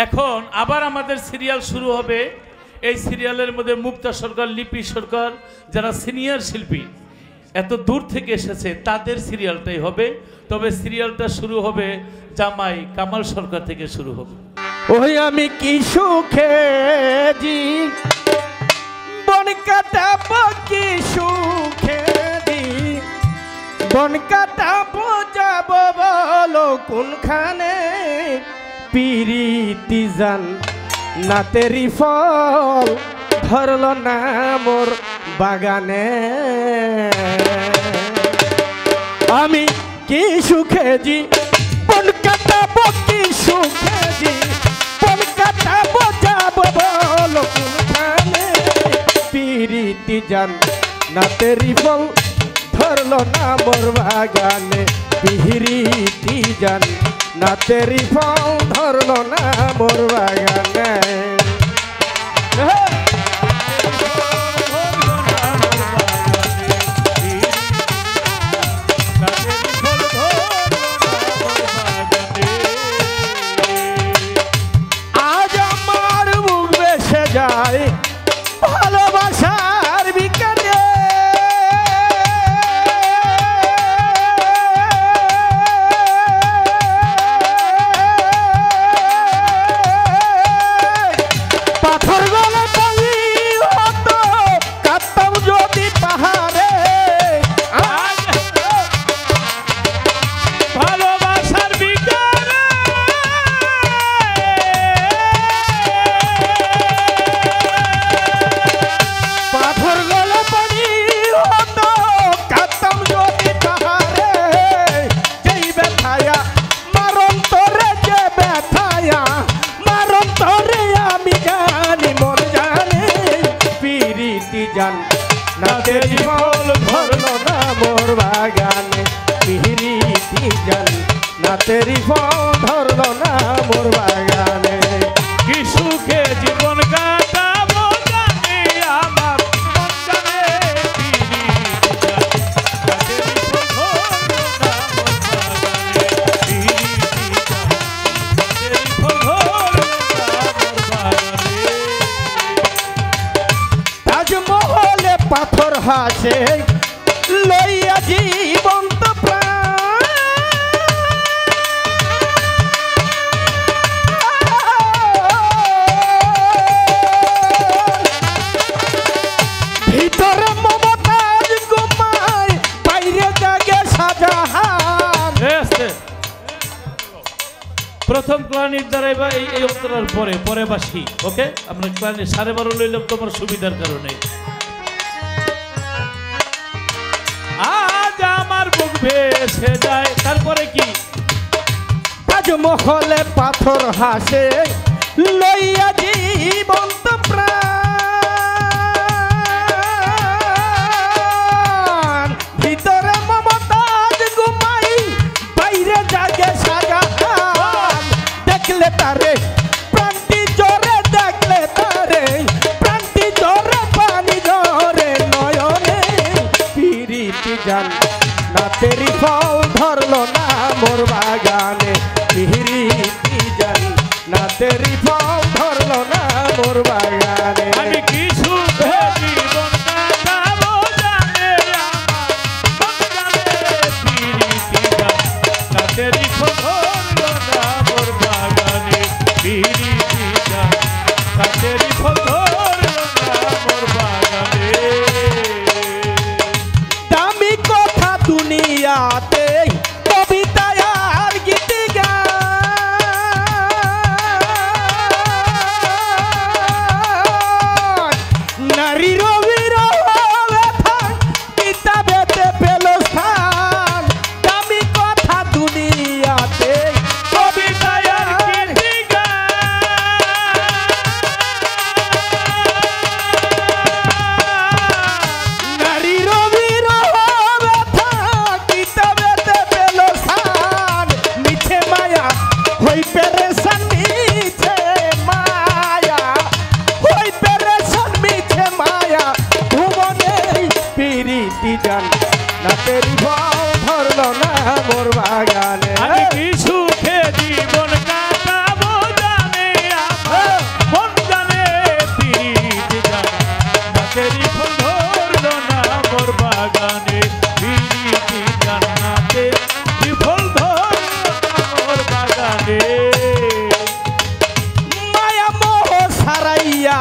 এখন আবার আমাদের সিরিয়াল শুরু হবে। এই সিরিয়ালের মধ্যে মুক্তা সরকার, লিপি সরকার, যারা সিনিয়র শিল্পী এত দূর থেকে এসেছে তাদের সিরিয়ালটাই হবে। তবে সিরিয়ালটা শুরু হবে জামাই কামাল সরকার থেকে শুরু হবে। ওই আমি কি সুখে জি বন কাটাবো, কি সুখে জি বন কাটাবো, যাব বলো কোনখানে, পিরিতি জান না তেরি ফল ধরল না মোর বাগানে। আমি কি সুখে জি বন কাটাবো, কি সুখে জি বন কাটাবো, যাব বলো কোনখানে, পিরিতি জান না তেরি ফল ধরল না মোর বাগানে, পিরিতি জান না তেরি ফল ধরল না মোর বাগানে। আজ আমার মুখ বেসে যায় ভালোবাসার বিকালে, পাথর গলে পানি হতো কাঁদতাম যদি পাহাড়ে। ভালোবাসার বিকারে পাথর গলে পানি হতো কাঁদতাম যদি পাহাড়ে, যেই ব্যথায়া মারণ তোরে, যে ব্যথায়া মারণ তোরে আমি জানি মন জানে, পিরিতি জান না তেরি ফল ধরল না মোর বাগানে, পিরিতি জান না তেরি ফল ধরল না মোর বাগানে। কি সুখে জীবন কাটাবো জানি আমার মন জানে, তাজমহলে পাথর হাসে লইয়া জীবন্ত প্রাণ, ভিতরে মমতাজ ঘুমায়, বাইরে জাগে শাহজাহান। প্রথম ক্লানির দ্বারাই বা এই অন্তরার পরে পরে বাসি। ওকে, আমরা ক্লানি 12:30 লইলাম তোমার সুবিধার কারণে। আজ আমার বুক ভেসে যায়, তারপরে কি? তাজমহলে পাথর হাসে লইয়া জীবন্ত প্রাণ, ভিতরে মমতাজ ঘুমাই, বাইরে জাগে শাহজাহান। দেখলে তারে প্রাণটি জোরে, দেখলে তারে প্রাণটি জোরে, পানি জোরে নয়নে, পিরিতি জান না তেরি ফল ধরল না মোর বাগানে, পিরিতি জান না তেরি ফল ধরল না মোর বাগানে। আমি কি সুখে জীবন কাটাবো জানে আমার মন জানে, পিরিতি জান না তেরি ফল ধরল না মোর বাগানে, পিরিতি জান না তেরি ফল ধরল না মোর বাগানে। দামি কথা দুনিয়াতে কবিতা আর গীত গান, নারীর ব্যথা কিতাবেতে পেল স্থান, দামি কথা দুনিয়াতে কবিতা আর গীত গান, বাগানে পিরিতি জান্নাতে বিফল ধরলো মোর বাগানে মায়া মোহ সারাইয়া